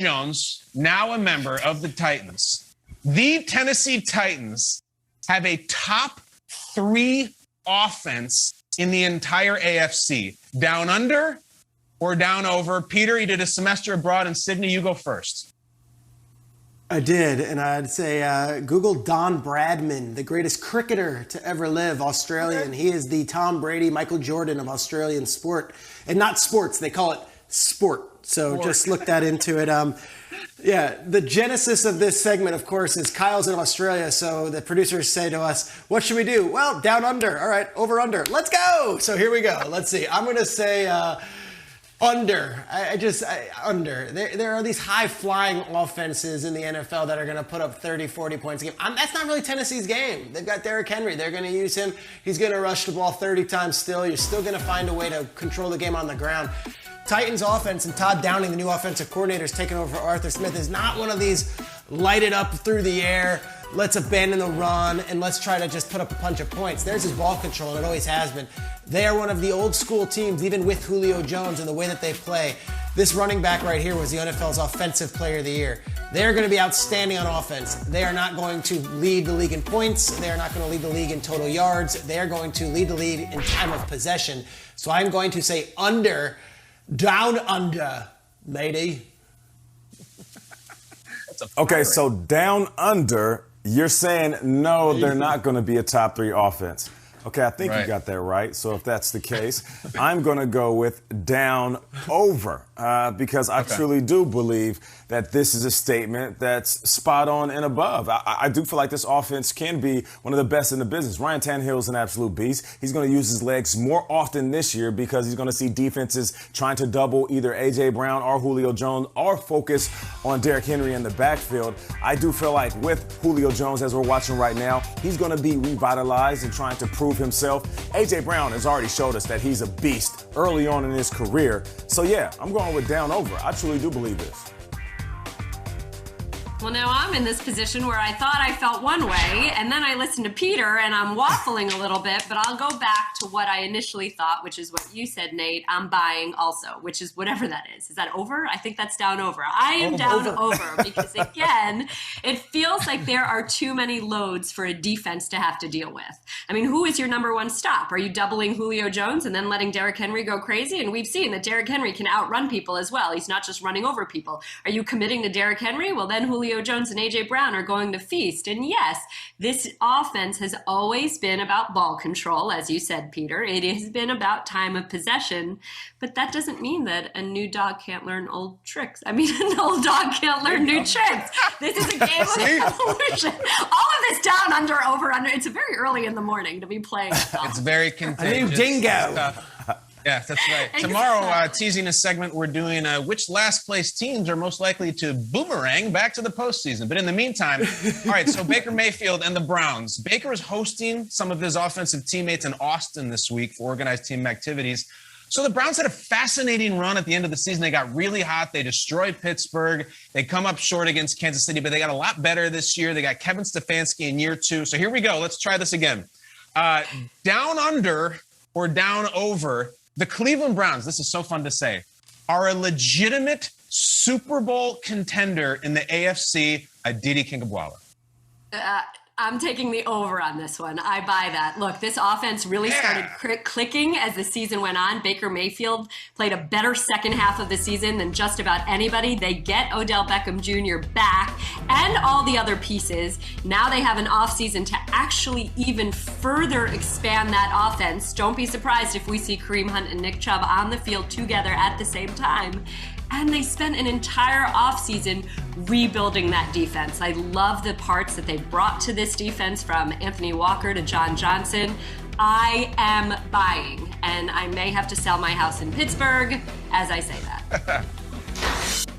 Jones, now a member of the Titans. The Tennessee Titans have a top 3 offense in the entire AFC. Down under or down over? Peter, you did a semester abroad in Sydney. You go first. I did, and I'd say Google Don Bradman, the greatest cricketer to ever live, Australian. He is the Tom Brady, Michael Jordan of Australian sport. And not sports, they call it sport. So just look that into it. Yeah, the genesis of this segment, of course, is Kyle's in Australia. So the producers say to us, what should we do? Well, down under. All right, over under. Let's go. So here we go. Let's see. I'm going to say under. Under. There are these high-flying offenses in the NFL that are going to put up 30, 40 points a game. That's not really Tennessee's game. They've got Derrick Henry. They're going to use him. He's going to rush the ball 30 times still. You're still going to find a way to control the game on the ground. Titans offense and Todd Downing, the new offensive coordinator, is taking over for Arthur Smith, is not one of these light it up through the air, let's abandon the run, and let's try to just put up a bunch of points. Theirs is ball control, and it always has been. They are one of the old school teams, even with Julio Jones and the way that they play. This running back right here was the NFL's Offensive Player of the Year. They're going to be outstanding on offense. They are not going to lead the league in points. They are not going to lead the league in total yards. They are going to lead the league in time of possession. So I'm going to say under. Down under, matey. Okay, so down under, you're saying no, they're not going to be a top 3 offense. Okay, I think you got that right. So if that's the case, I'm going to go with down over because I truly do believe that this is a statement that's spot on and above. I do feel like this offense can be one of the best in the business. Ryan Tannehill's an absolute beast. He's going to use his legs more often this year because he's going to see defenses trying to double either A.J. Brown or Julio Jones or focus on Derrick Henry in the backfield. I do feel like with Julio Jones, as we're watching right now, he's going to be revitalized and trying to prove himself. A.J. Brown has already showed us that he's a beast early on in his career. So yeah, I'm going with down over. I truly do believe this. Well, now I'm in this position where I thought I felt one way, and then I listened to Peter, and I'm waffling a little bit, but I'll go back to what I initially thought, which is what you said, Nate. I'm buying also, which is whatever that is. Is that over? I think that's down over. I am down over because, again, it feels like there are too many loads for a defense to have to deal with. I mean, who is your number one stop? Are you doubling Julio Jones and then letting Derrick Henry go crazy? And we've seen that Derrick Henry can outrun people as well. He's not just running over people. Are you committing to Derrick Henry? Well, then Julio Jones and A.J. Brown are going to feast. And yes, this offense has always been about ball control, as you said, Peter. It has been about time of possession, but that doesn't mean that a new dog can't learn old tricks. I mean, an old dog can't learn new tricks. This is a game of evolution. All of this down, under, over, under. It's very early in the morning to be playing. It's very contagious. A new dingo. Yeah, that's right. Tomorrow, teasing a segment, we're doing which last place teams are most likely to boomerang back to the postseason. But in the meantime, all right, so Baker Mayfield and the Browns. Baker is hosting some of his offensive teammates in Austin this week for organized team activities. So the Browns had a fascinating run at the end of the season. They got really hot. They destroyed Pittsburgh. They come up short against Kansas City, but they got a lot better this year. They got Kevin Stefanski in year 2. So here we go. Let's try this again. Down under or down over. The Cleveland Browns, this is so fun to say, are a legitimate Super Bowl contender in the AFC. Aditi Kingabwala. I'm taking the over on this one. I buy that. Look, this offense really started clicking as the season went on. Baker Mayfield played a better second half of the season than just about anybody. They get Odell Beckham Jr. back and all the other pieces. Now they have an offseason to actually even further expand that offense. Don't be surprised if we see Kareem Hunt and Nick Chubb on the field together at the same time. And they spent an entire offseason rebuilding that defense. I love the parts that they brought to this defense, from Anthony Walker to John Johnson. I am buying, and I may have to sell my house in Pittsburgh as I say that.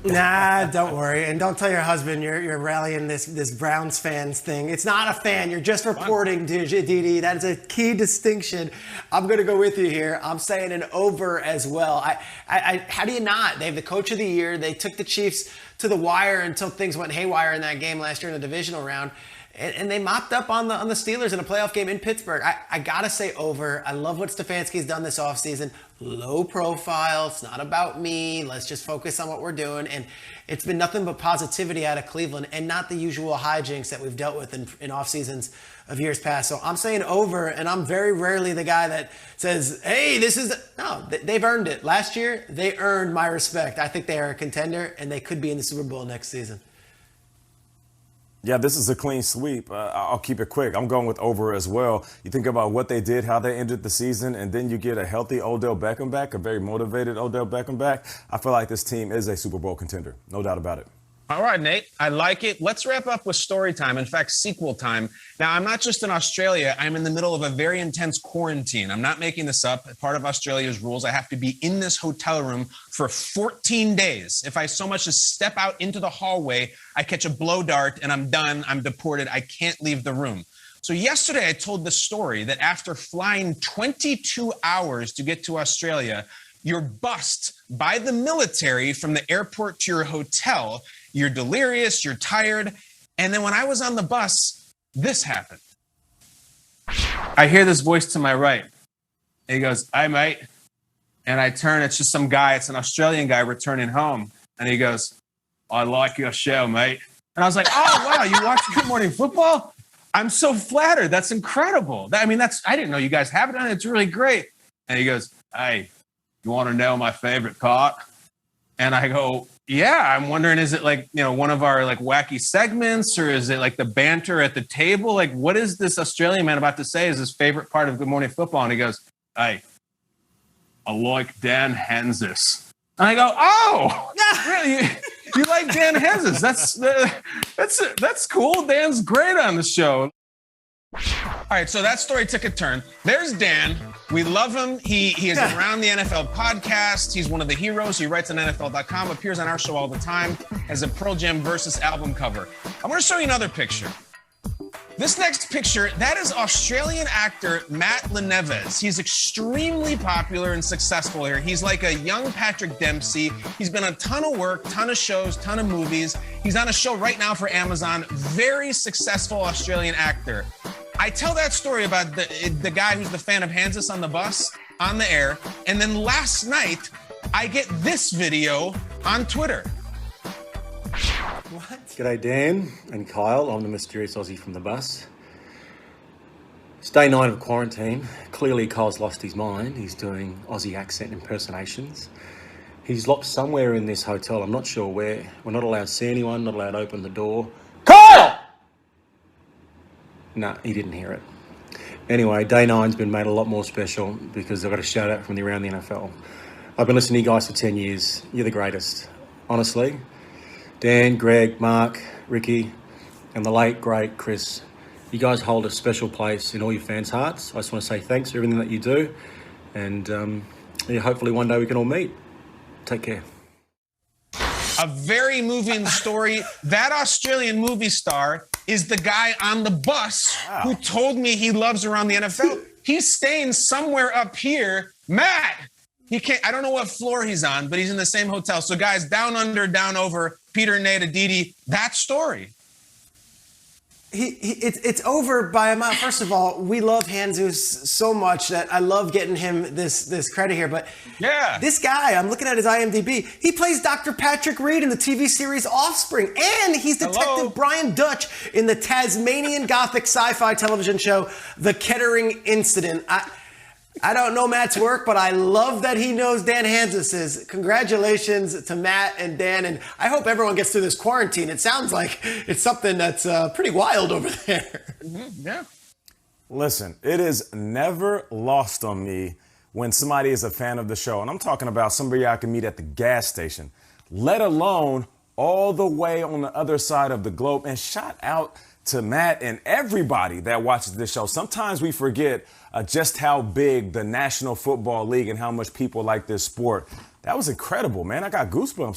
Nah, don't worry. And don't tell your husband you're rallying this Browns fans thing. It's not a fan. You're just reporting, Didi. That is a key distinction. I'm going to go with you here. I'm saying an over as well. How do you not? They have the coach of the year. They took the Chiefs to the wire until things went haywire in that game last year in the divisional round. and they mopped up on the Steelers in a playoff game in Pittsburgh. I gotta say over. I love what Stefanski's done this offseason. Low profile. It's not about me. Let's just focus on what we're doing. And it's been nothing but positivity out of Cleveland and not the usual hijinks that we've dealt with in off seasons of years past. So I'm saying over, and I'm very rarely the guy that says, hey, no, they've earned it. Last year, they earned my respect. I think they are a contender, and they could be in the Super Bowl next season. Yeah, this is a clean sweep. I'll keep it quick. I'm going with over as well. You think about what they did, how they ended the season, and then you get a healthy Odell Beckham back, a very motivated Odell Beckham back. I feel like this team is a Super Bowl contender. No doubt about it. All right, Nate, I like it. Let's wrap up with story time. In fact, sequel time. Now, I'm not just in Australia. I'm in the middle of a very intense quarantine. I'm not making this up. Part of Australia's rules, I have to be in this hotel room for 14 days. If I so much as step out into the hallway, I catch a blow dart and I'm done. I'm deported. I can't leave the room. So yesterday, I told the story that after flying 22 hours to get to Australia, you're bussed by the military from the airport to your hotel. You're delirious, you're tired. And then when I was on the bus, this happened. I hear this voice to my right. He goes, "Hi, mate." And I turn, it's just some guy, it's an Australian guy returning home. And he goes, "I like your show, mate." And I was like, "Oh, wow, you watch Good Morning Football? I'm so flattered. That's incredible. I didn't know you guys have it on. It's really great." And he goes, "Hey, you want to know my favorite part?" And I go, "Yeah, I'm wondering, is it like, one of our like wacky segments, or is it like the banter at the table? Like, what is this Australian man about to say is his favorite part of Good Morning Football?" And he goes, "Hey, I like Dan Hansis." And I go, "Oh, really? You like Dan Hansis? That's cool. Dan's great on the show." All right, so that story took a turn. There's Dan. We love him. He is around the NFL podcast. He's one of the heroes. He writes on NFL.com, appears on our show all the time, has a Pearl Jam Versus album cover. I'm going to show you another picture. This next picture, that is Australian actor Matt Leneves. He's extremely popular and successful here. He's like a young Patrick Dempsey. He's been on a ton of work, ton of shows, ton of movies. He's on a show right now for Amazon. Very successful Australian actor. I tell that story about the guy who's the fan of Hansis on the bus, on the air, and then last night, I get this video on Twitter. What? G'day Dan and Kyle, I'm the mysterious Aussie from the bus. It's day 9 of quarantine. Clearly Kyle's lost his mind. He's doing Aussie accent impersonations. He's locked somewhere in this hotel, I'm not sure where. We're not allowed to see anyone, not allowed to open the door. Kyle! Nah, he didn't hear it. Anyway, day 9's been made a lot more special because I've got a shout out from around the NFL. I've been listening to you guys for 10 years. You're the greatest. Honestly. Dan, Greg, Mark, Ricky, and the late, great Chris. You guys hold a special place in all your fans' hearts. I just want to say thanks for everything that you do. And hopefully one day we can all meet. Take care. A very moving story. That Australian movie star is the guy on the bus who told me he loves around the NFL. He's staying somewhere up here. Matt, I don't know what floor he's on, but he's in the same hotel. So guys, down under, down over, Peter, Nate, Aditi, that story. It's over by a mile. First of all, we love Hanzus so much that I love getting him this credit here. But yeah, this guy, I'm looking at his IMDb. He plays Dr. Patrick Reed in the TV series Offspring, and he's Detective Brian Dutch in the Tasmanian Gothic sci-fi television show The Kettering Incident. I don't know Matt's work, but I love that he knows Dan Hansis. Congratulations to Matt and Dan, and I hope everyone gets through this quarantine. It sounds like it's something that's pretty wild over there. Mm-hmm. Yeah. Listen, it is never lost on me when somebody is a fan of the show, and I'm talking about somebody I can meet at the gas station, let alone all the way on the other side of the globe. And shout out to Matt and everybody that watches this show. Sometimes we forget just how big the National Football League and how much people like this sport. That was incredible, man. I got goosebumps